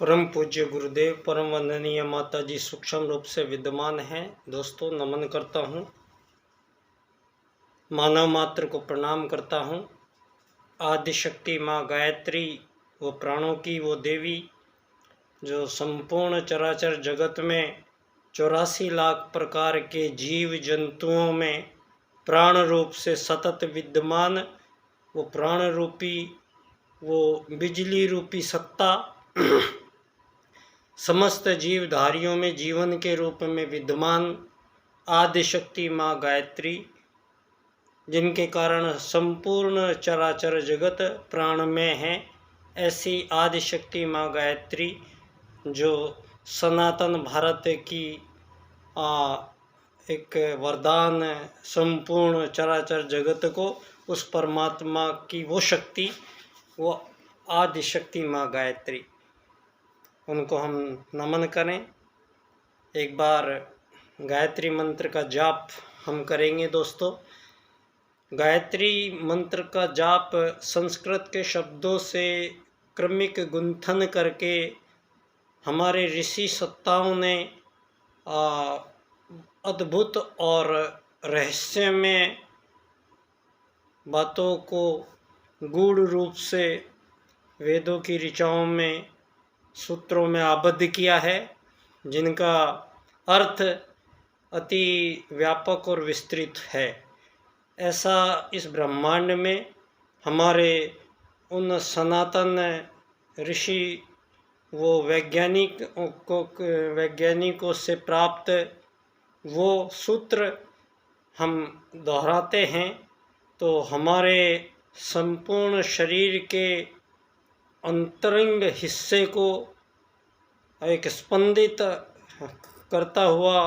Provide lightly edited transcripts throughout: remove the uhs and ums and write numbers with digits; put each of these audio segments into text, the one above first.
परम पूज्य गुरुदेव परम वंदनीय माता जी सूक्ष्म रूप से विद्यमान हैं। दोस्तों नमन करता हूँ, मानव मात्र को प्रणाम करता हूँ। आदिशक्ति माँ गायत्री वो प्राणों की वो देवी जो संपूर्ण चराचर जगत में 84 लाख प्रकार के जीव जंतुओं में प्राण रूप से सतत विद्यमान, वो प्राण रूपी वो बिजली रूपी सत्ता समस्त जीवधारियों में जीवन के रूप में विद्यमान आदिशक्ति माँ गायत्री, जिनके कारण संपूर्ण चराचर जगत प्राणमय है। ऐसी आदिशक्ति माँ गायत्री जो सनातन भारत की एक वरदान संपूर्ण चराचर जगत को, उस परमात्मा की वो शक्ति, वो आदिशक्ति माँ गायत्री, उनको हम नमन करें। एक बार गायत्री मंत्र का जाप हम करेंगे। दोस्तों, गायत्री मंत्र का जाप संस्कृत के शब्दों से क्रमिक गुंथन करके हमारे ऋषि सत्ताओं ने अद्भुत और रहस्यमय बातों को गूढ़ रूप से वेदों की ऋचाओं में सूत्रों में आबद्ध किया है, जिनका अर्थ अति व्यापक और विस्तृत है। ऐसा इस ब्रह्मांड में हमारे उन सनातन ऋषि वो वैज्ञानिकों से प्राप्त वो सूत्र हम दोहराते हैं तो हमारे संपूर्ण शरीर के अंतरंग हिस्से को एक स्पंदित करता हुआ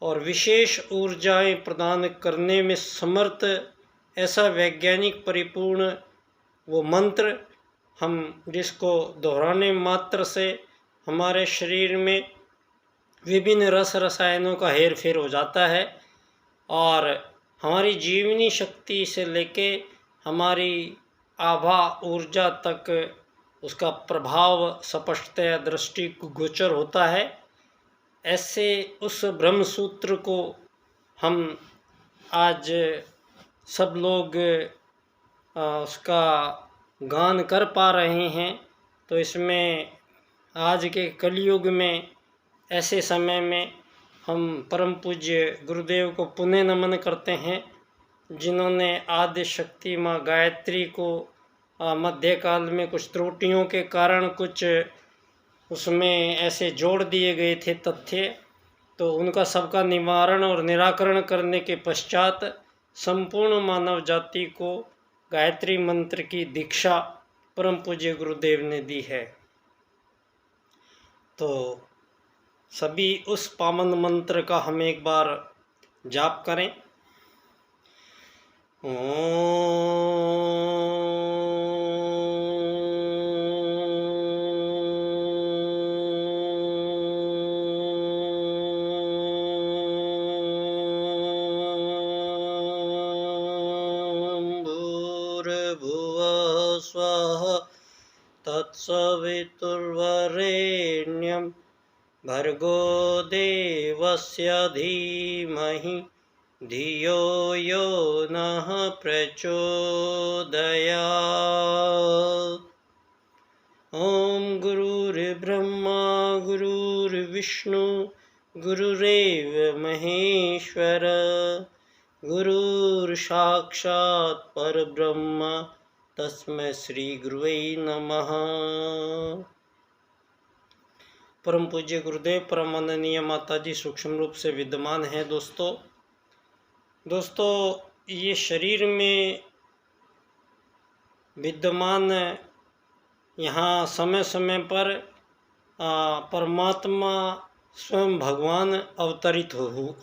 और विशेष ऊर्जाएं प्रदान करने में समर्थ ऐसा वैज्ञानिक परिपूर्ण वो मंत्र, हम जिसको दोहराने मात्र से हमारे शरीर में विभिन्न रस रसायनों का हेर फेर हो जाता है और हमारी जीवनी शक्ति से लेके हमारी आभा ऊर्जा तक उसका प्रभाव स्पष्टतया दृष्टि को गोचर होता है। ऐसे उस ब्रह्म सूत्र को हम आज सब लोग उसका गान कर पा रहे हैं। तो इसमें आज के कलयुग में ऐसे समय में हम परम पूज्य गुरुदेव को पुनः नमन करते हैं, जिन्होंने आदि शक्ति माँ गायत्री को मध्यकाल में कुछ त्रुटियों के कारण कुछ उसमें ऐसे जोड़ दिए गए थे तथ्य, तो उनका सबका निवारण और निराकरण करने के पश्चात संपूर्ण मानव जाति को गायत्री मंत्र की दीक्षा परम पूज्य गुरुदेव ने दी है। तो सभी उस पावन मंत्र का हम एक बार जाप करें। तत्सवितुर्वरेण्यं भर्गो देवस्य धीमहि धियो यो नः प्रचोदयात्। ओम गुरुर्ब्रह्मा गुरुर्विष्णु गुरुरेव महेश्वर गुरुर्साक्षात् परब्रह्म तस्मै श्री गुरुवे नमः। परम पूज्य गुरुदेव परम वंदनीय माता जी सूक्ष्म रूप से विद्यमान है। दोस्तों ये शरीर में विद्यमान यहाँ समय समय पर परमात्मा स्वयं भगवान अवतरित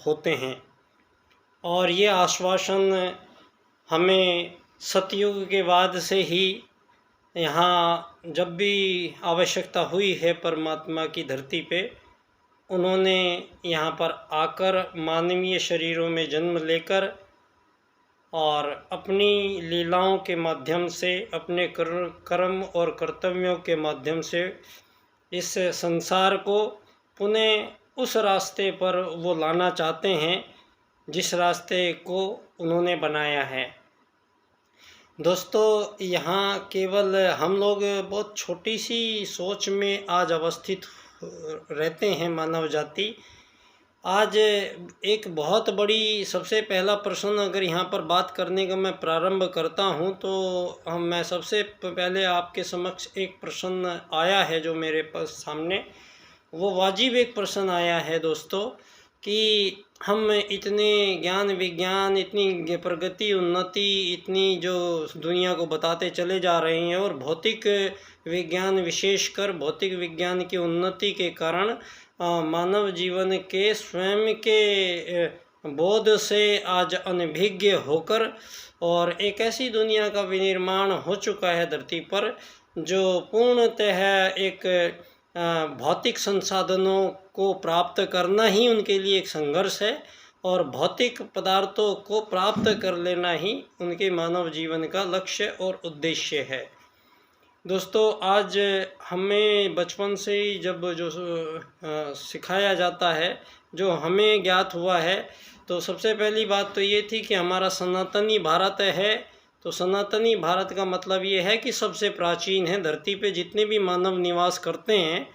होते हैं और ये आश्वासन हमें सतयुग के बाद से ही यहाँ जब भी आवश्यकता हुई है परमात्मा की धरती पे, उन्होंने यहाँ पर आकर मानवीय शरीरों में जन्म लेकर और अपनी लीलाओं के माध्यम से, अपने कर्म और कर्तव्यों के माध्यम से इस संसार को पुनः उस रास्ते पर वो लाना चाहते हैं जिस रास्ते को उन्होंने बनाया है। दोस्तों, यहाँ केवल हम लोग बहुत छोटी सी सोच में आज अवस्थित रहते हैं मानव जाति। आज एक बहुत बड़ी सबसे पहला प्रश्न अगर यहाँ पर बात करने का मैं प्रारंभ करता हूँ तो मैं सबसे पहले आपके समक्ष एक प्रश्न आया है जो मेरे पास सामने, वो वाजिब एक प्रश्न आया है दोस्तों कि हम इतने ज्ञान विज्ञान, इतनी प्रगति उन्नति, इतनी जो दुनिया को बताते चले जा रहे हैं और भौतिक विज्ञान, विशेषकर भौतिक विज्ञान की उन्नति के कारण मानव जीवन के स्वयं के बोध से आज अनभिज्ञ होकर और एक ऐसी दुनिया का विनिर्माण हो चुका है धरती पर जो पूर्णतः एक भौतिक संसाधनों को प्राप्त करना ही उनके लिए एक संघर्ष है और भौतिक पदार्थों को प्राप्त कर लेना ही उनके मानव जीवन का लक्ष्य और उद्देश्य है। दोस्तों, आज हमें बचपन से ही जब जो सिखाया जाता है, जो हमें ज्ञात हुआ है, तो सबसे पहली बात तो ये थी कि हमारा सनातनी भारत है। तो सनातनी भारत का मतलब ये है कि सबसे प्राचीन है। धरती पे जितने भी मानव निवास करते हैं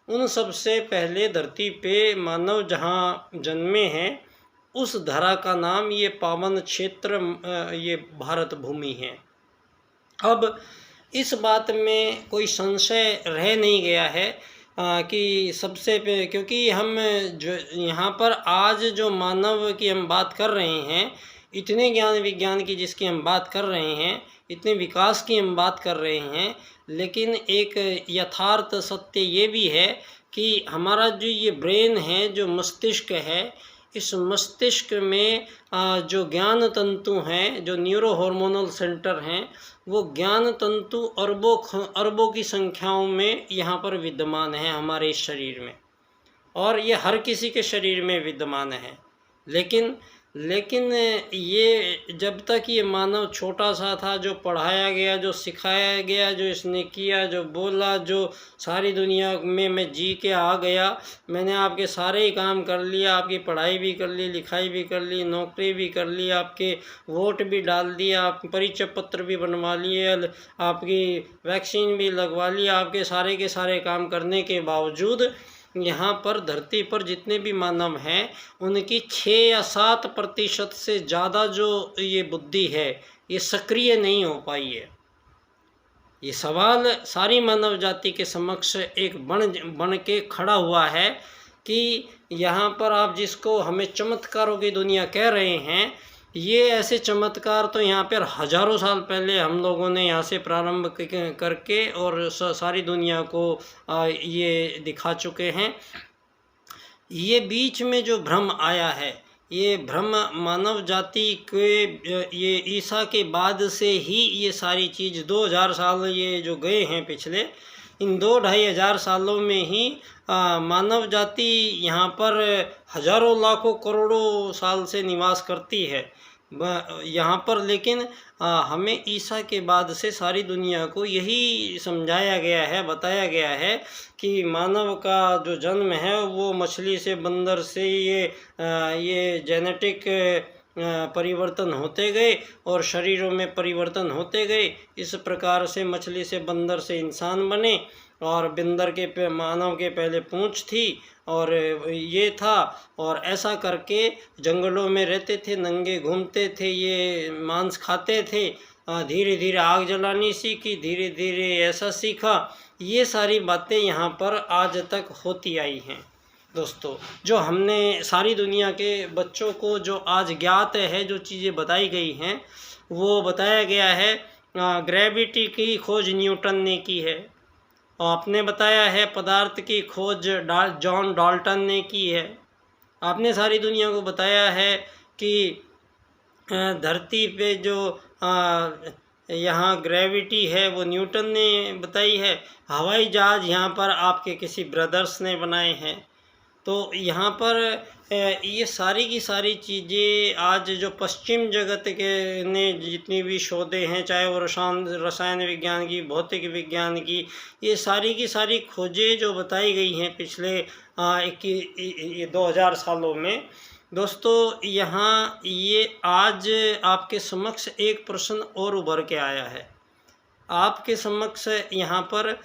उन सबसे पहले धरती पे मानव जहाँ जन्मे हैं उस धरा का नाम ये पावन क्षेत्र ये भारत भूमि है। अब इस बात में कोई संशय रह नहीं गया है कि सबसे क्योंकि हम जो यहाँ पर आज जो मानव की हम बात कर रहे हैं, इतने ज्ञान विज्ञान की जिसकी हम बात कर रहे हैं, इतने विकास की हम बात कर रहे हैं, लेकिन एक यथार्थ सत्य ये भी है कि हमारा जो ये ब्रेन है, जो मस्तिष्क है, इस मस्तिष्क में जो ज्ञान तंतु हैं, जो न्यूरो हार्मोनल सेंटर हैं, वो ज्ञान तंतु अरबों की संख्याओं में यहाँ पर विद्यमान है हमारे इस शरीर में, और ये हर किसी के शरीर में विद्यमान है। लेकिन ये जब तक ये मानव छोटा सा था, जो पढ़ाया गया, जो सिखाया गया, जो इसने किया, जो बोला, जो सारी दुनिया में मैं जी के आ गया, मैंने आपके सारे ही काम कर लिया, आपकी पढ़ाई भी कर ली, लिखाई भी कर ली, नौकरी भी कर ली, आपके वोट भी डाल दिया, आप परिचय पत्र भी बनवा लिए, आपकी वैक्सीन भी लगवा ली, आपके सारे के सारे काम करने के बावजूद यहाँ पर धरती पर जितने भी मानव हैं उनकी 6 या 7% से ज़्यादा जो ये बुद्धि है ये सक्रिय नहीं हो पाई है। ये सवाल सारी मानव जाति के समक्ष एक बन के खड़ा हुआ है कि यहाँ पर आप जिसको हमें चमत्कारों की दुनिया कह रहे हैं, ये ऐसे चमत्कार तो यहाँ पर हजारों साल पहले हम लोगों ने यहाँ से प्रारंभ करके और सारी दुनिया को ये दिखा चुके हैं। ये बीच में जो भ्रम आया है, ये भ्रम मानव जाति के ये ईसा के बाद से ही ये सारी चीज़ 2000 साल ये जो गए हैं पिछले, इन 2-2.5 सालों में ही मानव जाति यहाँ पर हजारों लाखों करोड़ों साल से निवास करती है यहाँ पर। लेकिन हमें ईसा के बाद से सारी दुनिया को यही समझाया गया है, बताया गया है कि मानव का जो जन्म है वो मछली से, बंदर से ये जेनेटिक परिवर्तन होते गए और शरीरों में परिवर्तन होते गए। इस प्रकार से मछली से, बंदर से इंसान बने और बंदर के मानव के पहले पूंछ थी और ये था, और ऐसा करके जंगलों में रहते थे, नंगे घूमते थे, ये मांस खाते थे, धीरे धीरे आग जलानी सीखी, धीरे धीरे ऐसा सीखा। ये सारी बातें यहाँ पर आज तक होती आई हैं दोस्तों। जो हमने सारी दुनिया के बच्चों को जो आज ज्ञात है, जो चीज़ें बताई गई हैं, वो बताया गया है। ग्रेविटी की खोज न्यूटन ने की है, आपने बताया है पदार्थ की खोज जॉन डाल्टन ने की है। आपने सारी दुनिया को बताया है कि धरती पे जो यहाँ ग्रेविटी है वो न्यूटन ने बताई है। हवाई जहाज़ यहाँ पर आपके किसी ब्रदर्स ने बनाए हैं। तो यहाँ पर ये सारी की सारी चीज़ें आज जो पश्चिम जगत के ने जितनी भी शोधें हैं, चाहे वो रसायन विज्ञान की, भौतिक विज्ञान की, ये सारी की सारी खोजें जो बताई गई हैं पिछले 2000 सालों में, दोस्तों यहाँ ये आज आपके समक्ष एक प्रश्न और उभर के आया है। आपके समक्ष यहाँ पर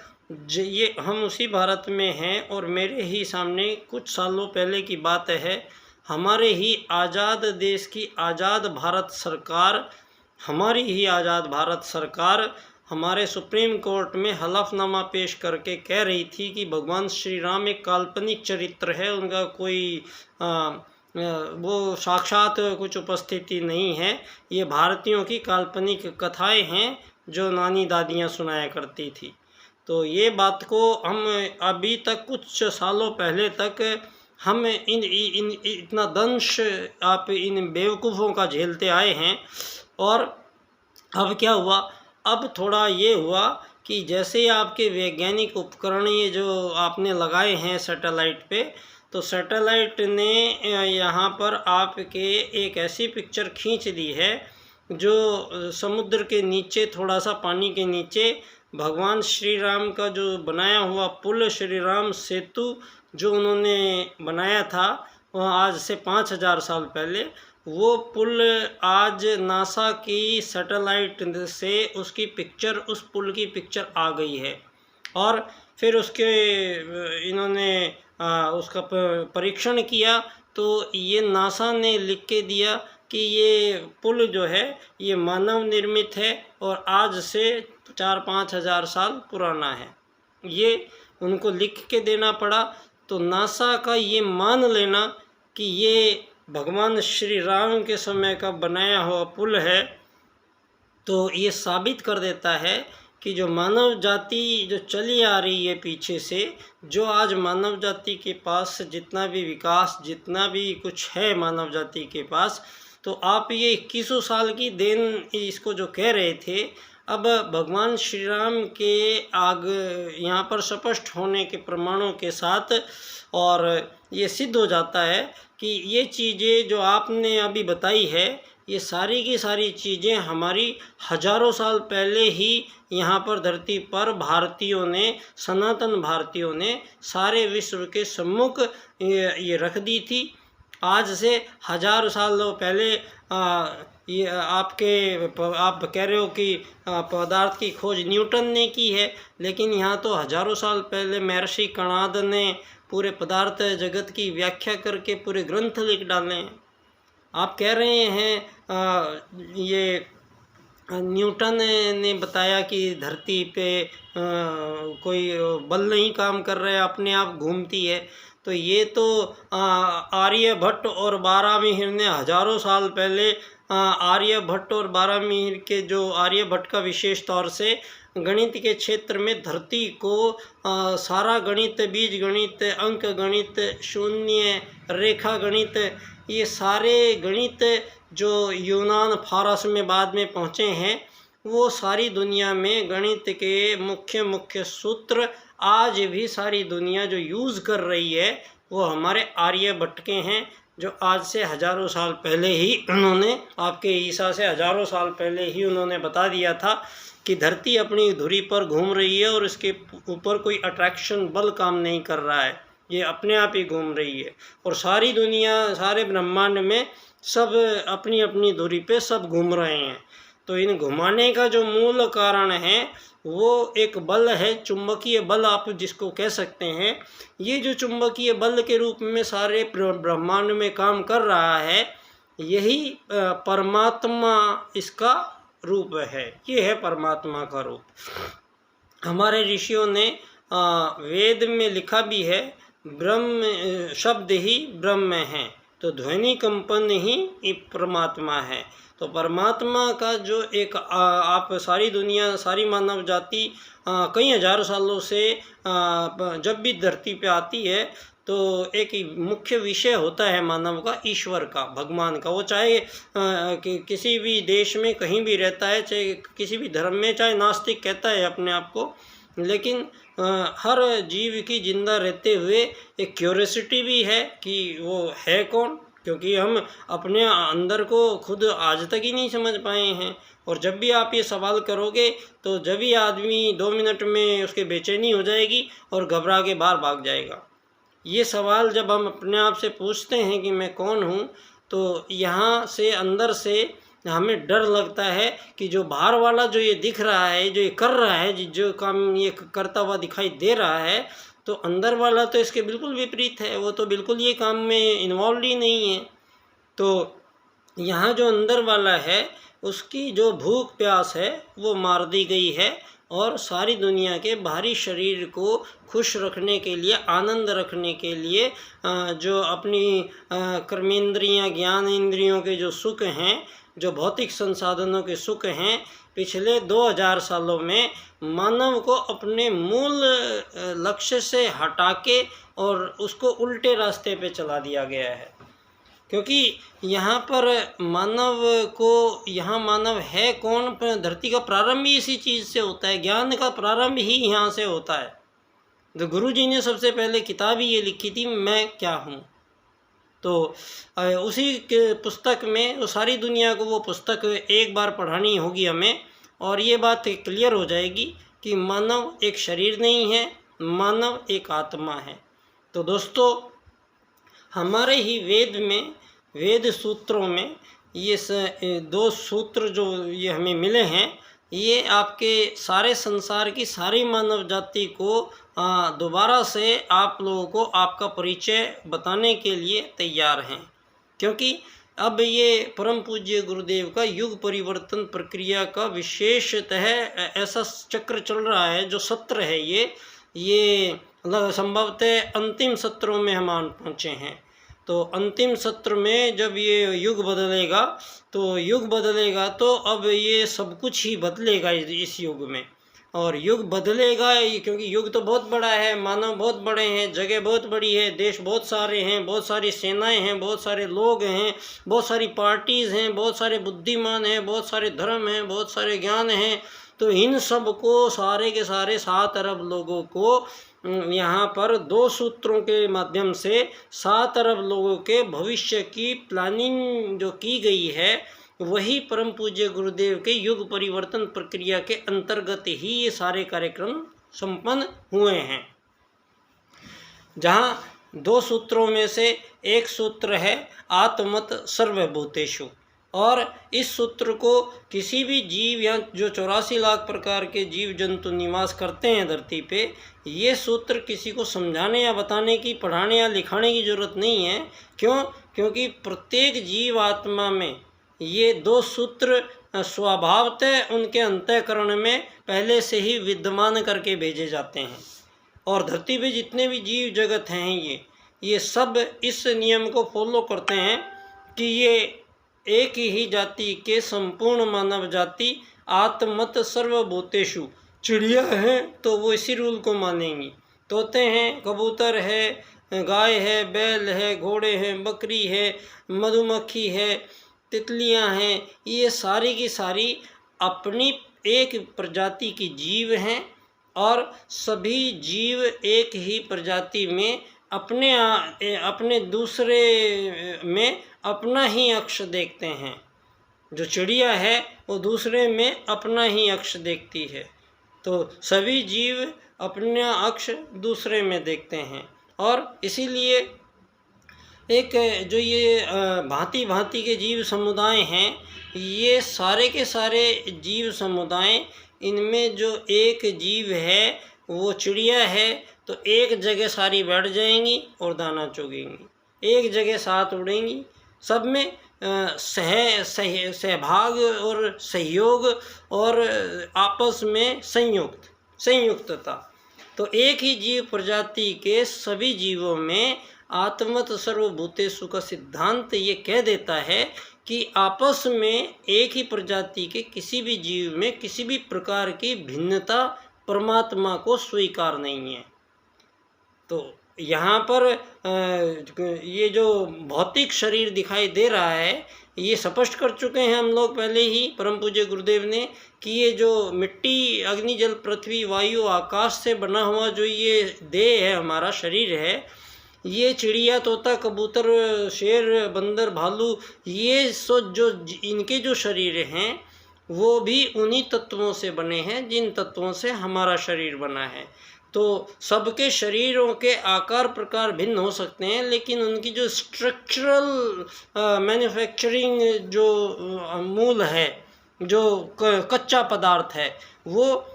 ये हम उसी भारत में हैं और मेरे ही सामने कुछ सालों पहले की बात है, हमारे ही आज़ाद देश की आज़ाद भारत सरकार, हमारी ही आज़ाद भारत सरकार हमारे सुप्रीम कोर्ट में हलफनामा पेश करके कह रही थी कि भगवान श्री राम एक काल्पनिक चरित्र है, उनका कोई वो साक्षात कुछ उपस्थिति नहीं है, ये भारतीयों की काल्पनिक कथाएं हैं जो नानी दादियाँ सुनाया करती थी। तो ये बात को हम अभी तक कुछ सालों पहले तक हम इतना दंश आप इन बेवकूफ़ों का झेलते आए हैं। और अब क्या हुआ, अब थोड़ा ये हुआ कि जैसे आपके वैज्ञानिक उपकरण ये जो आपने लगाए हैं सैटेलाइट पे, तो सैटेलाइट ने यहाँ पर आपके एक ऐसी पिक्चर खींच दी है जो समुद्र के नीचे, थोड़ा सा पानी के नीचे, भगवान श्री राम का जो बनाया हुआ पुल, श्री राम सेतु जो उन्होंने बनाया था आज से 5000 साल पहले, वो पुल आज नासा की सैटेलाइट से उसकी पिक्चर, उस पुल की पिक्चर आ गई है। और फिर उसके इन्होंने उसका परीक्षण किया तो ये नासा ने लिख के दिया कि ये पुल जो है ये मानव निर्मित है और आज से 4-5 हज़ार साल पुराना है। ये उनको लिख के देना पड़ा। तो नासा का ये मान लेना कि ये भगवान श्री राम के समय का बनाया हुआ पुल है, तो ये साबित कर देता है कि जो मानव जाति जो चली आ रही है पीछे से, जो आज मानव जाति के पास जितना भी विकास, जितना भी कुछ है मानव जाति के पास, तो आप ये 2100 साल की देन इसको जो कह रहे थे, अब भगवान श्री राम के यहाँ पर स्पष्ट होने के प्रमाणों के साथ और ये सिद्ध हो जाता है कि ये चीज़ें जो आपने अभी बताई है, ये सारी की सारी चीज़ें हमारी हजारों साल पहले ही यहाँ पर धरती पर भारतीयों ने, सनातन भारतीयों ने सारे विश्व के सम्मुख ये रख दी थी। आज से हज़ार सालों पहले ये आप कह रहे हो कि पदार्थ की खोज न्यूटन ने की है, लेकिन यहाँ तो हजारों साल पहले महर्षि कणाद ने पूरे पदार्थ जगत की व्याख्या करके पूरे ग्रंथ लिख डाले हैं। आप कह रहे हैं ये न्यूटन ने बताया कि धरती पे कोई बल नहीं काम कर रहा है, अपने आप घूमती है। तो ये तो आर्यभट्ट और बारामीहिर ने हजारों साल पहले आर्यभट्ट और बारामीहिर के जो आर्यभट्ट का विशेष तौर से गणित के क्षेत्र में धरती को सारा गणित, बीज गणित, अंक गणित, शून्य रेखा गणित, ये सारे गणित जो यूनान फारस में बाद में पहुँचे हैं, वो सारी दुनिया में गणित के मुख्य सूत्र आज भी सारी दुनिया जो यूज़ कर रही है वो हमारे आर्यभट्ट के हैं, जो आज से हजारों साल पहले ही उन्होंने, आपके ईसा से हजारों साल पहले ही उन्होंने बता दिया था कि धरती अपनी धुरी पर घूम रही है और इसके ऊपर कोई अट्रैक्शन बल काम नहीं कर रहा है, ये अपने आप ही घूम रही है। और सारी दुनिया, सारे ब्रह्मांड में सब अपनी अपनी धुरी पे सब घूम रहे हैं। तो इन घुमाने का जो मूल कारण है वो एक बल है, चुंबकीय बल आप जिसको कह सकते हैं। ये जो चुंबकीय बल के रूप में सारे ब्रह्मांड में काम कर रहा है, यही परमात्मा इसका रूप है। ये है परमात्मा का रूप। हमारे ऋषियों ने वेद में लिखा भी है, ब्रह्म शब्द ही ब्रह्म है, तो ध्वनि कंपन ही परमात्मा है। तो परमात्मा का जो एक आप सारी दुनिया, सारी मानव जाति कई हज़ार सालों से जब भी धरती पे आती है तो एक मुख्य विषय होता है मानव का, ईश्वर का, भगवान का। वो चाहे किसी भी देश में कहीं भी रहता है, चाहे किसी भी धर्म में, चाहे नास्तिक कहता है अपने आप को, लेकिन हर जीव की जिंदा रहते हुए एक क्यूरियोसिटी भी है कि वो है कौन, क्योंकि हम अपने अंदर को खुद आज तक ही नहीं समझ पाए हैं। और जब भी आप ये सवाल करोगे तो जब भी आदमी 2 मिनट में उसके बेचैनी हो जाएगी और घबरा के बाहर भाग जाएगा। ये सवाल जब हम अपने आप से पूछते हैं कि मैं कौन हूँ, तो यहाँ से अंदर से हमें डर लगता है कि जो बाहर वाला जो ये दिख रहा है, जो ये कर रहा है, जो काम ये करता हुआ दिखाई दे रहा है, तो अंदर वाला तो इसके बिल्कुल विपरीत है, वो तो बिल्कुल ये काम में इन्वॉल्व ही नहीं है। तो यहाँ जो अंदर वाला है उसकी जो भूख प्यास है वो मार दी गई है, और सारी दुनिया के बाहरी शरीर को खुश रखने के लिए, आनंद रखने के लिए जो अपनी कर्मेंद्रियाँ, ज्ञान इंद्रियों के जो सुख हैं, जो भौतिक संसाधनों के सुख हैं, पिछले 2000 सालों में मानव को अपने मूल लक्ष्य से हटा के और उसको उल्टे रास्ते पे चला दिया गया है। क्योंकि यहाँ पर मानव है कौन? धरती का प्रारंभ ही इसी चीज़ से होता है, ज्ञान का प्रारंभ ही यहाँ से होता है। तो गुरु जी ने सबसे पहले किताब ही ये लिखी थी, मैं क्या हूँ। तो उसी के पुस्तक में वो सारी दुनिया को वो पुस्तक एक बार पढ़ानी होगी हमें, और ये बात क्लियर हो जाएगी कि मानव एक शरीर नहीं है, मानव एक आत्मा है। तो दोस्तों, हमारे ही वेद सूत्रों में ये 2 सूत्र जो ये हमें मिले हैं, ये आपके सारे संसार की सारी मानव जाति को दोबारा से आप लोगों को आपका परिचय बताने के लिए तैयार हैं। क्योंकि अब ये परम पूज्य गुरुदेव का युग परिवर्तन प्रक्रिया का विशेषतः ऐसा चक्र चल रहा है, जो सत्र है ये संभवतः अंतिम सत्रों में हम आन पहुँचे हैं। तो अंतिम सत्र में जब ये युग बदलेगा तो अब ये सब कुछ ही बदलेगा इस युग में। और युग बदलेगा क्योंकि युग तो बहुत बड़ा है, मानव बहुत बड़े हैं, जगह बहुत बड़ी है, देश बहुत सारे हैं, बहुत सारी सेनाएं हैं, बहुत सारे लोग हैं, बहुत सारी पार्टीज़ हैं, बहुत सारे बुद्धिमान हैं, बहुत सारे धर्म हैं, बहुत सारे ज्ञान हैं। तो इन सब को सारे के सारे 7 अरब लोगों को यहाँ पर 2 सूत्रों के माध्यम से 7 अरब लोगों के भविष्य की प्लानिंग जो की गई है, वही परम पूज्य गुरुदेव के युग परिवर्तन प्रक्रिया के अंतर्गत ही ये सारे कार्यक्रम संपन्न हुए हैं। जहाँ 2 सूत्रों में से एक सूत्र है आत्मत सर्वभूतेषु, और इस सूत्र को किसी भी जीव या जो 84 लाख प्रकार के जीव जंतु निवास करते हैं धरती पे, ये सूत्र किसी को समझाने या बताने की, पढ़ाने या लिखाने की ज़रूरत नहीं है। क्यों? क्योंकि प्रत्येक जीव आत्मा में ये 2 सूत्र स्वभावतः उनके अंतःकरण में पहले से ही विद्यमान करके भेजे जाते हैं। और धरती पे जितने भी जीव जगत हैं, ये सब इस नियम को फॉलो करते हैं कि ये एक ही जाति के संपूर्ण मानव जाति आत्मत सर्वभूतेषु। चिड़िया हैं तो वो इसी रूल को मानेंगी, तोते हैं, कबूतर है, गाय है, बैल है, घोड़े हैं, बकरी है, मधुमक्खी है, तितलियां हैं, ये सारी की सारी अपनी एक प्रजाति की जीव हैं। और सभी जीव एक ही प्रजाति में अपने दूसरे में अपना ही अक्ष देखते हैं। जो चिड़िया है वो दूसरे में अपना ही अक्ष देखती है। तो सभी जीव अपना अक्ष दूसरे में देखते हैं, और इसीलिए एक जो ये भांति भांति के जीव समुदाय हैं, ये सारे के सारे जीव समुदाय, इनमें जो एक जीव है वो चिड़िया है, तो एक जगह सारी बैठ जाएंगी और दाना चुगेंगी, एक जगह साथ उड़ेंगी, सब में सहभाग और सहयोग और आपस में संयुक्तता। तो एक ही जीव प्रजाति के सभी जीवों में आत्मत सर्वभूतेषु का सिद्धांत ये कह देता है कि आपस में एक ही प्रजाति के किसी भी जीव में किसी भी प्रकार की भिन्नता परमात्मा को स्वीकार नहीं है। तो यहाँ पर ये जो भौतिक शरीर दिखाई दे रहा है, ये स्पष्ट कर चुके हैं हम लोग पहले ही परम पूज्य गुरुदेव ने, कि ये जो मिट्टी, अग्नि, जल, पृथ्वी, वायु, आकाश से बना हुआ जो ये देह है, हमारा शरीर है, ये चिड़िया, तोता, कबूतर, शेर, बंदर, भालू, ये सो जो इनके जो शरीर हैं वो भी उन्हीं तत्वों से बने हैं जिन तत्वों से हमारा शरीर बना है। तो सबके शरीरों के आकार प्रकार भिन्न हो सकते हैं, लेकिन उनकी जो स्ट्रक्चरल मैन्युफैक्चरिंग जो मूल है, जो कच्चा पदार्थ है, वो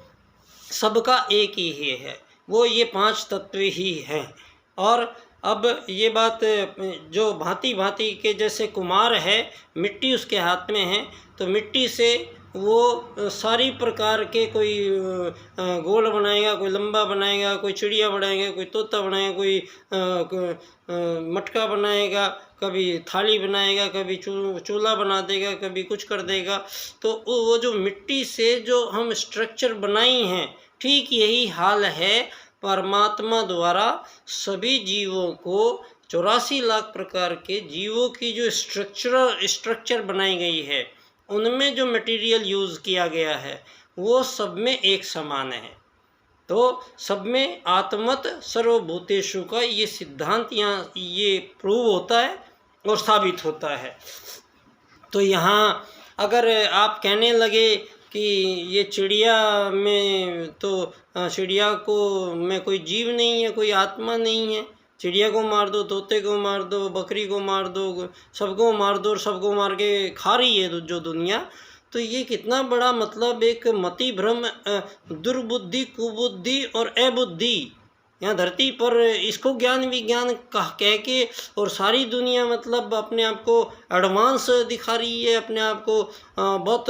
सबका एक ही है, वो ये 5 तत्व ही हैं। और अब ये बात, जो भांति भांति के जैसे कुम्हार है, मिट्टी उसके हाथ में है, तो मिट्टी से वो सारी प्रकार के, कोई गोल बनाएगा, कोई लंबा बनाएगा, कोई चिड़िया बनाएगा, कोई तोता बनाएगा, कोई मटका बनाएगा, कभी थाली बनाएगा, कभी चूल्हा बना देगा, कभी कुछ कर देगा। तो वो जो मिट्टी से जो हम स्ट्रक्चर बनाई हैं, ठीक यही हाल है परमात्मा द्वारा सभी जीवों को, 84 लाख प्रकार के जीवों की जो स्ट्रक्चर बनाई गई है, उनमें जो मटेरियल यूज़ किया गया है वो सब में एक समान है। तो सब में आत्मत सर्वभूतेषु का ये सिद्धांत यहाँ ये प्रूव होता है और साबित होता है। तो यहाँ अगर आप कहने लगे कि ये चिड़िया में, तो चिड़िया को में कोई जीव नहीं है, कोई आत्मा नहीं है, चिड़िया को मार दो, तोते को मार दो, बकरी को मार दो, सबको मार दो और सबको मार के खा रही है जो दुनिया, तो ये कितना बड़ा मतलब एक मति भ्रम, दुर्बुद्धि, कुबुद्धि और अबुद्धि यहाँ धरती पर इसको ज्ञान विज्ञान कह के, और सारी दुनिया मतलब अपने आप को एडवांस दिखा रही है, अपने आप को बहुत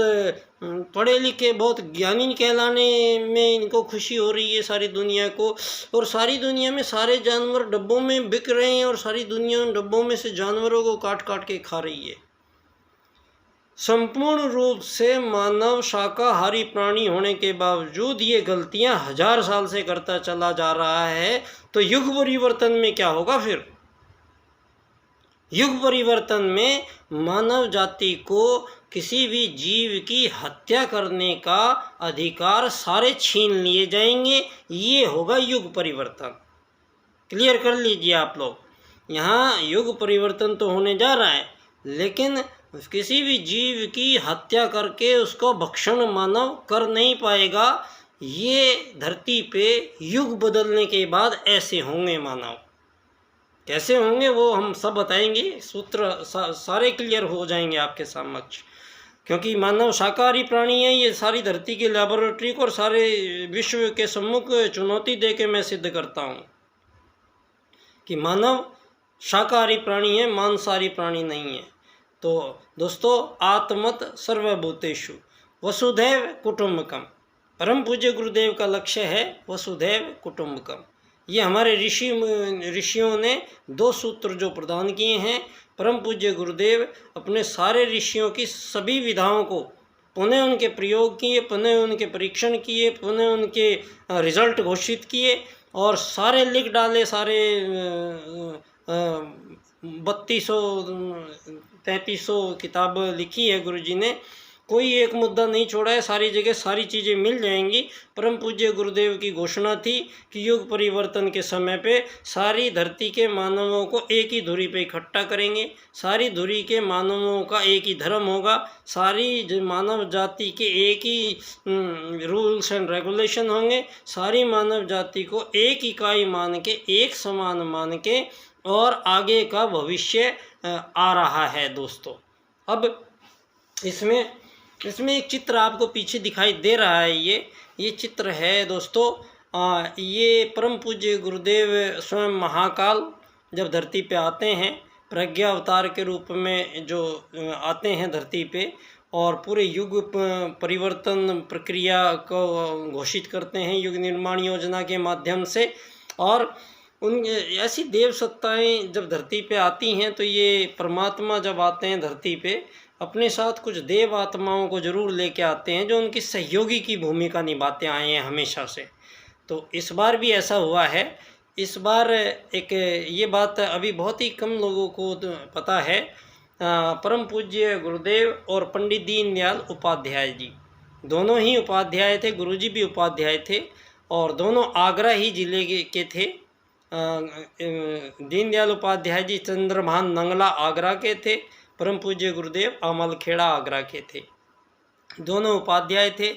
पढ़े लिखे, बहुत ज्ञानी कहलाने में इनको खुशी हो रही है सारी दुनिया को। और सारी दुनिया में सारे जानवर डब्बों में बिक रहे हैं और सारी दुनिया उन डब्बों में से जानवरों को काट काट के खा रही है। संपूर्ण रूप से मानव शाकाहारी प्राणी होने के बावजूद ये गलतियां 1000 साल से करता चला जा रहा है, तो युग परिवर्तन में क्या होगा फिर? युग परिवर्तन में मानव जाति को किसी भी जीव की हत्या करने का अधिकार सारे छीन लिए जाएंगे, ये होगा युग परिवर्तन। क्लियर कर लीजिए आप लोग, यहाँ युग परिवर्तन तो होने जा रहा है, लेकिन किसी भी जीव की हत्या करके उसको भक्षण मानव कर नहीं पाएगा। ये धरती पे युग बदलने के बाद ऐसे होंगे मानव। कैसे होंगे वो हम सब बताएंगे, सूत्र सारे क्लियर हो जाएंगे आपके समक्ष, क्योंकि मानव शाकाहारी प्राणी है। ये सारी धरती की लैबोरेटरी को और सारे विश्व के सम्मुख चुनौती दे के मैं सिद्ध करता हूँ कि मानव शाकाहारी प्राणी है, मांसाहारी प्राणी नहीं है। तो दोस्तों, आत्मत सर्वभूतेषु वसुधैव कुटुंबकम, परम पूज्य गुरुदेव का लक्ष्य है वसुधैव कुटुंबकम। ये हमारे ऋषियों ने 2 सूत्र जो प्रदान किए हैं, परम पूज्य गुरुदेव अपने सारे ऋषियों की सभी विधाओं को पुनः उनके प्रयोग किए, पुनः उनके परीक्षण किए, पुनः उनके रिजल्ट घोषित किए और सारे लिख डाले। सारे 3200-3300 किताब लिखी है गुरुजी ने, कोई एक मुद्दा नहीं छोड़ा है, सारी जगह सारी चीज़ें मिल जाएंगी। परम पूज्य गुरुदेव की घोषणा थी कि युग परिवर्तन के समय पे सारी धरती के मानवों को एक ही धुरी पे इकट्ठा करेंगे, सारी धुरी के मानवों का एक ही धर्म होगा, सारी मानव जाति के एक ही रूल्स एंड रेगुलेशन होंगे, सारी मानव जाति को एक इकाई मान के, एक समान मान के, और आगे का भविष्य आ रहा है दोस्तों। अब इसमें एक चित्र आपको पीछे दिखाई दे रहा है। ये चित्र है दोस्तों, ये परम पूज्य गुरुदेव स्वयं महाकाल जब धरती पे आते हैं, प्रज्ञा अवतार के रूप में जो आते हैं धरती पे, और पूरे युग परिवर्तन प्रक्रिया को घोषित करते हैं युग निर्माण योजना के माध्यम से। और उन ऐसी देव सत्ताएँ जब धरती पे आती हैं, तो ये परमात्मा जब आते हैं धरती पे, अपने साथ कुछ देव आत्माओं को जरूर लेके आते हैं जो उनकी सहयोगी की भूमिका निभाते आए हैं हमेशा से। तो इस बार भी ऐसा हुआ है। इस बार एक ये बात अभी बहुत ही कम लोगों को पता है, परम पूज्य गुरुदेव और पंडित दीनदयाल उपाध्याय जी दोनों ही उपाध्याय थे, गुरुजी भी उपाध्याय थे और दोनों आगरा ही जिले के थे। दीनदयाल उपाध्याय जी चंद्रभान नंगला आगरा के थे, परम पूज्य गुरुदेव अमलखेड़ा आगरा के थे। दोनों उपाध्याय थे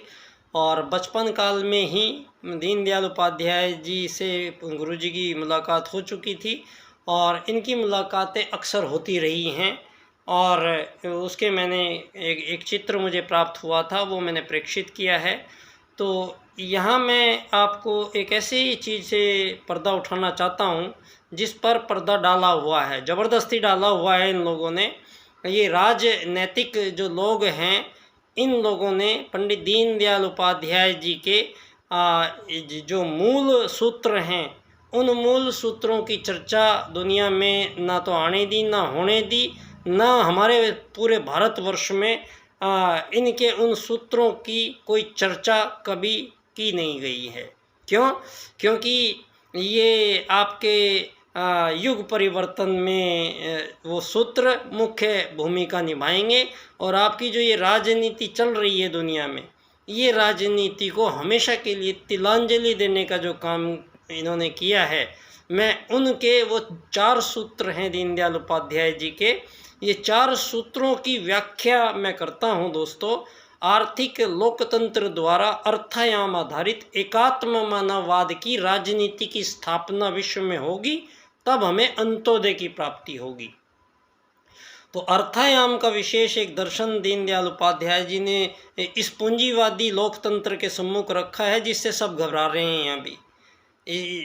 और बचपन काल में ही दीनदयाल उपाध्याय जी से गुरुजी की मुलाकात हो चुकी थी और इनकी मुलाकातें अक्सर होती रही हैं। और उसके मैंने एक चित्र मुझे प्राप्त हुआ था, वो मैंने प्रेक्षित किया है। तो यहाँ मैं आपको एक ऐसी चीज़ से पर्दा उठाना चाहता हूँ जिस पर पर्दा डाला हुआ है, ज़बरदस्ती डाला हुआ है इन लोगों ने। ये राजनैतिक जो लोग हैं, इन लोगों ने पंडित दीनदयाल उपाध्याय जी के जो मूल सूत्र हैं, उन मूल सूत्रों की चर्चा दुनिया में ना तो आने दी, ना होने दी, ना हमारे पूरे भारतवर्ष में इनके उन सूत्रों की कोई चर्चा कभी की नहीं गई है। क्यों? क्योंकि ये आपके युग परिवर्तन में वो सूत्र मुख्य भूमिका निभाएंगे और आपकी जो ये राजनीति चल रही है दुनिया में, ये राजनीति को हमेशा के लिए तिलांजलि देने का जो काम इन्होंने किया है, मैं उनके वो 4 सूत्र हैं दीनदयाल उपाध्याय जी के, ये 4 सूत्रों की व्याख्या मैं करता हूँ दोस्तों। आर्थिक लोकतंत्र द्वारा अर्थायाम आधारित एकात्म मानववाद की राजनीति की स्थापना विश्व में होगी, तब हमें अंत्योदय की प्राप्ति होगी। तो अर्थायाम का विशेष एक दर्शन दीनदयाल उपाध्याय जी ने इस पूंजीवादी लोकतंत्र के सम्मुख रखा है, जिससे सब घबरा रहे हैं। अभी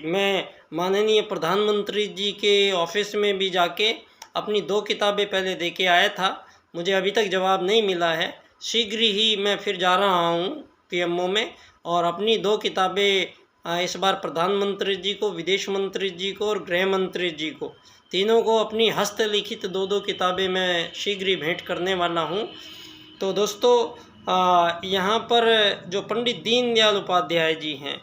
मैं माननीय प्रधानमंत्री जी के ऑफिस में भी जाके अपनी 2 किताबें पहले दे के आया था, मुझे अभी तक जवाब नहीं मिला है। शीघ्र ही मैं फिर जा रहा हूँ पीएमओ में और अपनी 2 किताबें इस बार प्रधानमंत्री जी को, विदेश मंत्री जी को और गृह मंत्री जी को, तीनों को अपनी हस्तलिखित 2-2 किताबें मैं शीघ्र ही भेंट करने वाला हूँ। तो दोस्तों, यहाँ पर जो पंडित दीनदयाल उपाध्याय जी हैं,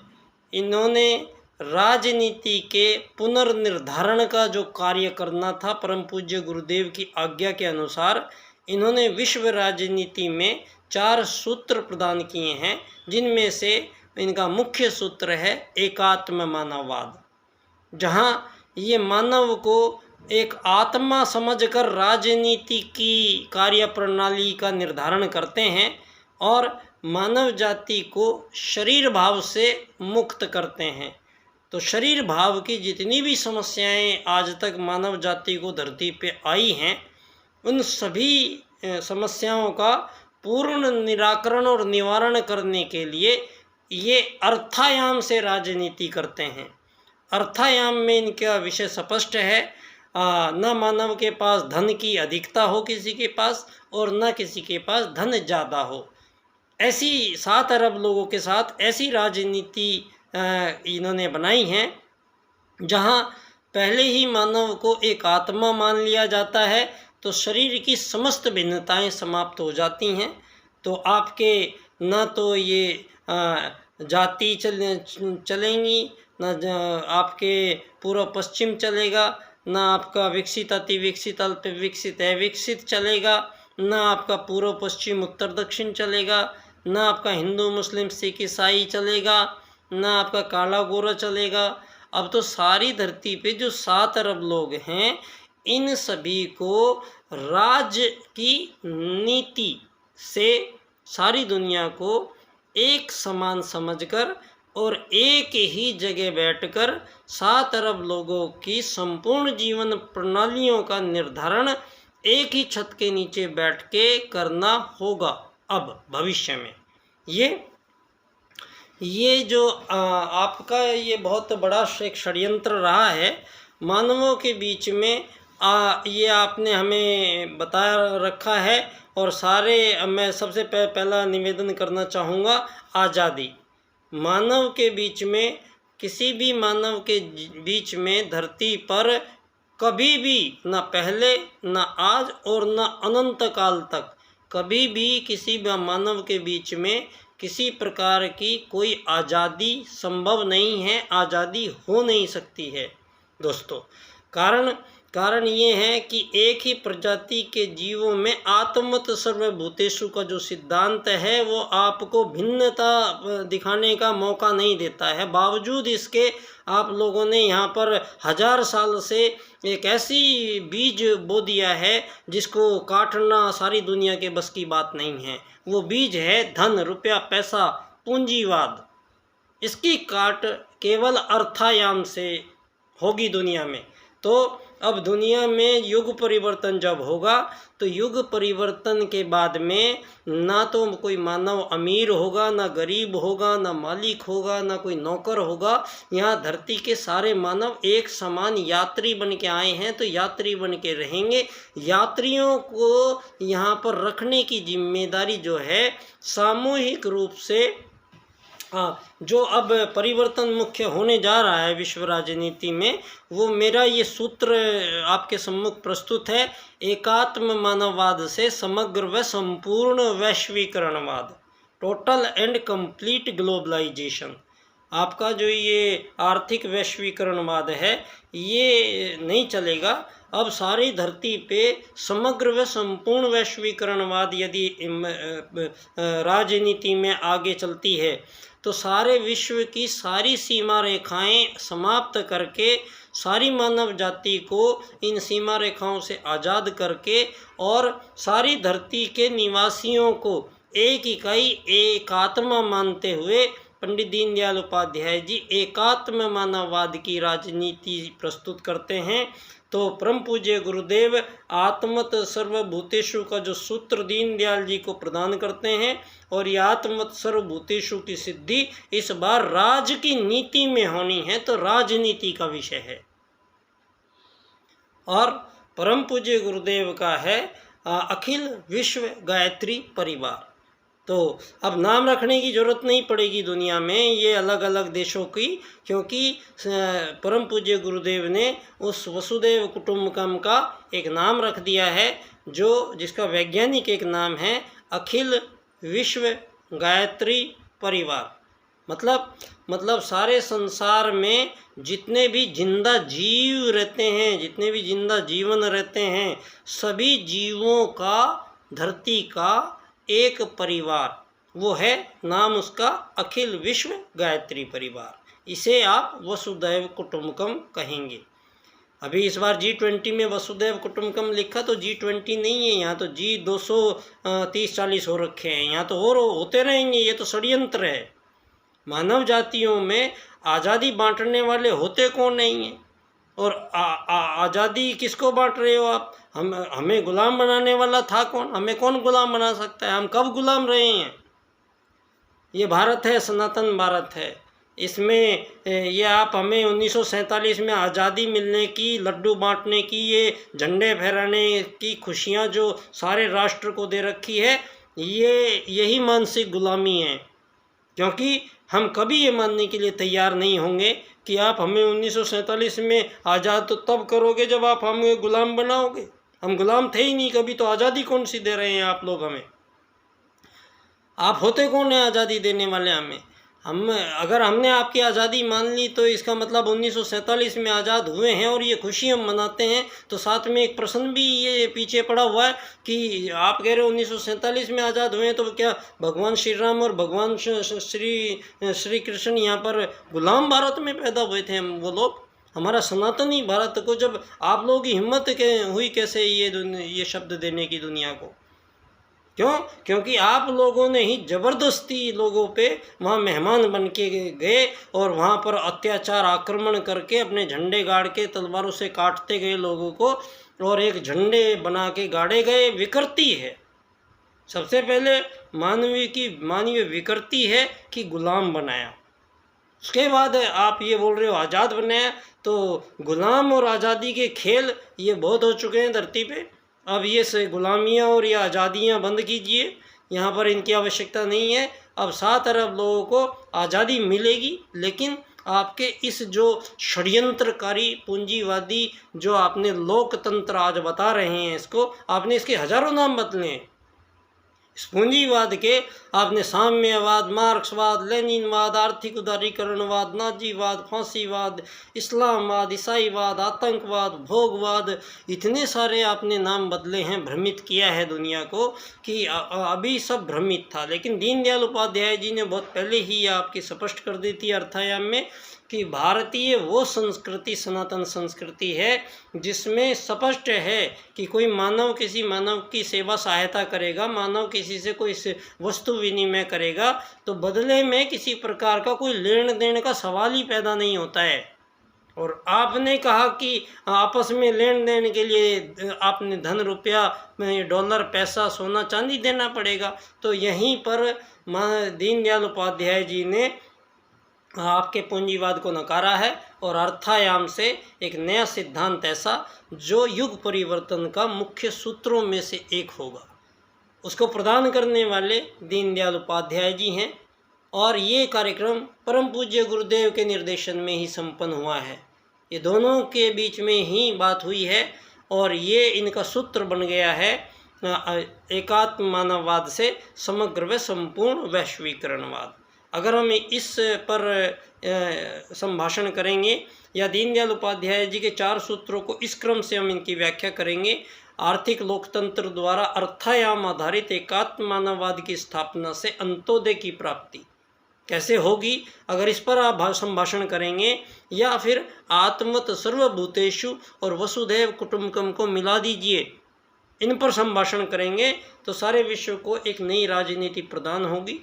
इन्होंने राजनीति के पुनर्निर्धारण का जो कार्य करना था, परम पूज्य गुरुदेव की आज्ञा के अनुसार इन्होंने विश्व राजनीति में 4 सूत्र प्रदान किए हैं, जिनमें से इनका मुख्य सूत्र है एकात्म मानववाद, जहाँ ये मानव को एक आत्मा समझकर राजनीति की कार्य प्रणाली का निर्धारण करते हैं और मानव जाति को शरीर भाव से मुक्त करते हैं। तो शरीर भाव की जितनी भी समस्याएं आज तक मानव जाति को धरती पे आई हैं, उन सभी समस्याओं का पूर्ण निराकरण और निवारण करने के लिए ये अर्थायाम से राजनीति करते हैं। अर्थायाम में इनका विषय स्पष्ट है, न मानव के पास धन की अधिकता हो किसी के पास, और न किसी के पास धन ज़्यादा हो। ऐसी 7 अरब लोगों के साथ ऐसी राजनीति इन्होंने बनाई है, जहाँ पहले ही मानव को एक आत्मा मान लिया जाता है तो शरीर की समस्त भिन्नताएं समाप्त हो जाती हैं। तो आपके न तो ये जाति चलेंगी, न आपके पूर्व पश्चिम चलेगा, न आपका विकसित अति विकसित अल्प विकसित अविकसित चलेगा, न आपका पूर्व पश्चिम उत्तर दक्षिण चलेगा, न आपका हिंदू मुस्लिम सिख ईसाई चलेगा, न आपका काला गोरा चलेगा। अब तो सारी धरती पे जो 7 अरब लोग हैं, इन सभी को राज्य की नीति से सारी दुनिया को एक समान समझकर और एक ही जगह बैठकर 7 अरब लोगों की संपूर्ण जीवन प्रणालियों का निर्धारण एक ही छत के नीचे बैठ के करना होगा। अब भविष्य में ये जो आपका ये बहुत बड़ा एक षड्यंत्र रहा है मानवों के बीच में, ये आपने हमें बता रखा है। और सारे मैं सबसे पहला निवेदन करना चाहूँगा, आज़ादी मानव के बीच में, किसी भी मानव के बीच में धरती पर कभी भी, न पहले न आज और न अनंत काल तक, कभी भी किसी भी मानव के बीच में किसी प्रकार की कोई आज़ादी संभव नहीं है, आज़ादी हो नहीं सकती है दोस्तों। कारण ये है कि एक ही प्रजाति के जीवों में आत्मत सर्वभूतेषु का जो सिद्धांत है वो आपको भिन्नता दिखाने का मौका नहीं देता है। बावजूद इसके आप लोगों ने यहाँ पर 1000 साल से एक ऐसी बीज बो दिया है जिसको काटना सारी दुनिया के बस की बात नहीं है। वो बीज है धन, रुपया, पैसा, पूंजीवाद। इसकी काट केवल अर्थायाम से होगी दुनिया में। तो अब दुनिया में युग परिवर्तन जब होगा तो युग परिवर्तन के बाद में ना तो कोई मानव अमीर होगा, ना गरीब होगा, ना मालिक होगा, ना कोई नौकर होगा। यहाँ धरती के सारे मानव एक समान यात्री बन के आए हैं तो यात्री बन के रहेंगे। यात्रियों को यहाँ पर रखने की जिम्मेदारी जो है सामूहिक रूप से जो अब परिवर्तन मुख्य होने जा रहा है विश्व राजनीति में, वो मेरा ये सूत्र आपके सम्मुख प्रस्तुत है। एकात्म मानववाद से समग्र व संपूर्ण वैश्वीकरणवाद, टोटल एंड कंप्लीट ग्लोबलाइजेशन। आपका जो ये आर्थिक वैश्वीकरणवाद है ये नहीं चलेगा। अब सारी धरती पे समग्र व संपूर्ण वैश्वीकरणवाद यदि राजनीति में आगे चलती है तो सारे विश्व की सारी सीमा रेखाएं समाप्त करके सारी मानव जाति को इन सीमा रेखाओं से आज़ाद करके और सारी धरती के निवासियों को एक इकाई, एक आत्मा मानते हुए पंडित दीनदयाल उपाध्याय जी एकात्म मानववाद की राजनीति प्रस्तुत करते हैं। तो परम पूज्य गुरुदेव आत्मत सर्वभूतेषु का जो सूत्र दीनदयाल जी को प्रदान करते हैं और ये आत्मत सर्वभूतेषु की सिद्धि इस बार राज की नीति में होनी है, तो राजनीति का विषय है। और परम पूज्य गुरुदेव का है अखिल विश्व गायत्री परिवार। तो अब नाम रखने की ज़रूरत नहीं पड़ेगी दुनिया में ये अलग अलग देशों की, क्योंकि परम पूज्य गुरुदेव ने उस वसुदेव कुटुंबकम का एक नाम रख दिया है जो जिसका वैज्ञानिक एक नाम है अखिल विश्व गायत्री परिवार। मतलब सारे संसार में जितने भी जिंदा जीव रहते हैं, जितने भी जिंदा जीवन रहते हैं, सभी जीवों का धरती का एक परिवार, वो है नाम उसका अखिल विश्व गायत्री परिवार। इसे आप वसुदैव कुटुंबकम कहेंगे। अभी इस बार G20 में वसुदैव कुटुंबकम लिखा तो G20 नहीं है, यहाँ तो G230-40 हो रखे हैं। यहाँ तो और होते रहेंगे, ये तो षड्यंत्र है। मानव जातियों में आज़ादी बांटने वाले होते कौन नहीं हैं, और आज़ादी किसको बांट रहे हो आप? हमें गुलाम बनाने वाला था कौन? हमें कौन गुलाम बना सकता है? हम कब गुलाम रहे हैं? ये भारत है, सनातन भारत है। इसमें ये आप हमें 1947 में आज़ादी मिलने की, लड्डू बांटने की, ये झंडे फहराने की खुशियाँ जो सारे राष्ट्र को दे रखी है, यही मानसिक गुलामी है। क्योंकि हम कभी ये मानने के लिए तैयार नहीं होंगे कि आप हमें 1947 में आज़ाद तो तब करोगे जब आप हमें गुलाम बनाओगे। हम गुलाम थे ही नहीं कभी, तो आज़ादी कौन सी दे रहे हैं आप लोग हमें? आप होते कौन है आज़ादी देने वाले हमें? अगर हमने आपकी आज़ादी मान ली तो इसका मतलब 1947 में आज़ाद हुए हैं और ये खुशी हम मनाते हैं, तो साथ में एक प्रश्न भी ये पीछे पड़ा हुआ है कि आप कह रहे हो 1947 में आज़ाद हुए हैं, तो क्या भगवान श्री राम और भगवान श्री कृष्ण यहाँ पर गुलाम भारत में पैदा हुए थे? हम वो लोग हमारा सनातनी भारत को जब आप लोगों की हिम्मत हुई कैसे ये शब्द देने की दुनिया को? क्यों? क्योंकि आप लोगों ने ही ज़बरदस्ती लोगों पे वहाँ मेहमान बन के गए और वहाँ पर अत्याचार आक्रमण करके अपने झंडे गाड़ के तलवारों से काटते गए लोगों को, और एक झंडे बना के गाड़े गए। विकृति है, सबसे पहले मानवीय विकृति है कि गुलाम बनाया। उसके बाद आप ये बोल रहे हो आज़ाद बनाया। तो गुलाम और आज़ादी के खेल ये बहुत हो चुके हैं धरती पे। अब ये से गुलामियाँ और ये आज़ादियाँ बंद कीजिए, यहाँ पर इनकी आवश्यकता नहीं है। अब 7 अरब लोगों को आज़ादी मिलेगी, लेकिन आपके इस जो षड्यंत्रकारी पूंजीवादी जो आपने लोकतंत्र आज बता रहे हैं, इसको आपने इसके हज़ारों नाम बदले हैं। इस पूंजीवाद के आपने साम्यवाद, मार्क्सवाद, लेनिनवाद, आर्थिक उदारीकरणवाद, नाजीवाद, फांसीवाद, इस्लामवाद, ईसाईवाद, आतंकवाद, भोगवाद, इतने सारे आपने नाम बदले हैं, भ्रमित किया है दुनिया को कि अभी सब भ्रमित था। लेकिन दीनदयाल उपाध्याय जी ने बहुत पहले ही आपकी स्पष्ट कर दी थी अर्थायाम में कि भारतीय वो संस्कृति सनातन संस्कृति है जिसमें स्पष्ट है कि कोई मानव किसी मानव की सेवा सहायता करेगा, मानव किसी से कोई वस्तु विनिमय करेगा तो बदले में किसी प्रकार का कोई लेन देन का सवाल ही पैदा नहीं होता है। और आपने कहा कि आपस में लेन देन के लिए आपने धन रुपया, डॉलर, पैसा, सोना चांदी देना पड़ेगा। तो यहीं पर दीनदयाल उपाध्याय जी ने आपके पूंजीवाद को नकारा है और अर्थायाम से एक नया सिद्धांत ऐसा जो युग परिवर्तन का मुख्य सूत्रों में से एक होगा, उसको प्रदान करने वाले दीनदयाल उपाध्याय जी हैं। और ये कार्यक्रम परम पूज्य गुरुदेव के निर्देशन में ही संपन्न हुआ है। ये दोनों के बीच में ही बात हुई है और ये इनका सूत्र बन गया है एकात्म मानववाद से समग्र व संपूर्ण वैश्वीकरणवाद। अगर हम इस पर संभाषण करेंगे या दीनदयाल उपाध्याय जी के 4 सूत्रों को इस क्रम से हम इनकी व्याख्या करेंगे। आर्थिक लोकतंत्र द्वारा अर्थायाम आधारित एकात्म मानववाद की स्थापना से अंत्योदय की प्राप्ति कैसे होगी, अगर इस पर आप संभाषण करेंगे, या फिर आत्मत सर्वभूतेषु और वसुधैव कुटुंबकम को मिला दीजिए, इन पर संभाषण करेंगे तो सारे विश्व को एक नई राजनीति प्रदान होगी।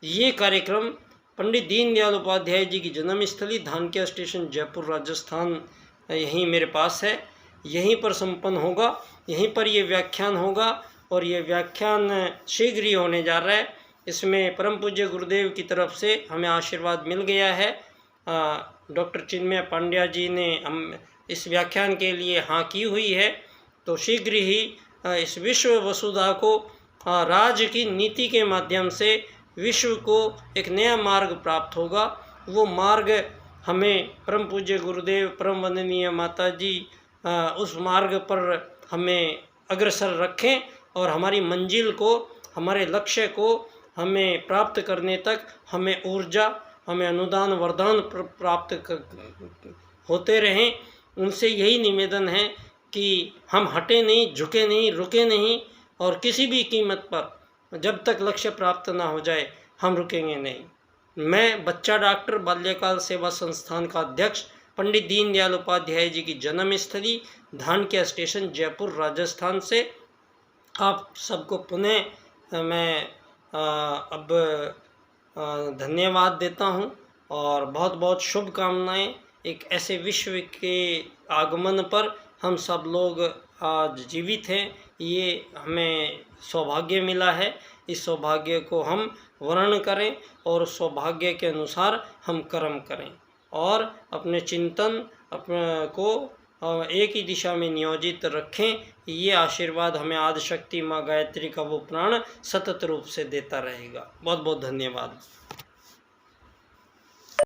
ये कार्यक्रम पंडित दीनदयाल उपाध्याय जी की जन्मस्थली धानक्या स्टेशन जयपुर राजस्थान यहीं मेरे पास है, यहीं पर संपन्न होगा, यहीं पर ये व्याख्यान होगा और ये व्याख्यान शीघ्र ही होने जा रहा है। इसमें परम पूज्य गुरुदेव की तरफ से हमें आशीर्वाद मिल गया है। डॉक्टर चिन्मय पांड्या जी ने हम इस व्याख्यान के लिए हाँ की हुई है। तो शीघ्र ही इस विश्व वसुधा को राज की नीति के माध्यम से विश्व को एक नया मार्ग प्राप्त होगा। वो मार्ग हमें परम पूज्य गुरुदेव, परम वंदनीय माता जी उस मार्ग पर हमें अग्रसर रखें और हमारी मंजिल को, हमारे लक्ष्य को हमें प्राप्त करने तक हमें ऊर्जा, हमें अनुदान वरदान प्राप्त होते रहें। उनसे यही निवेदन है कि हम हटे नहीं, झुके नहीं, रुके नहीं और किसी भी कीमत पर जब तक लक्ष्य प्राप्त ना हो जाए हम रुकेंगे नहीं। मैं बच्चा डॉक्टर बाल्यकाल सेवा संस्थान का अध्यक्ष पंडित दीनदयाल उपाध्याय जी की जन्मस्थली धानक्या स्टेशन जयपुर राजस्थान से आप सबको पुनः मैं अब धन्यवाद देता हूं और बहुत बहुत शुभकामनाएं। एक ऐसे विश्व के आगमन पर हम सब लोग आज जीवित हैं, ये हमें सौभाग्य मिला है। इस सौभाग्य को हम वर्ण करें और सौभाग्य के अनुसार हम कर्म करें और अपने चिंतन को एक ही दिशा में नियोजित रखें। ये आशीर्वाद हमें आदिशक्ति माँ गायत्री का वो प्राण सतत रूप से देता रहेगा। बहुत बहुत धन्यवाद।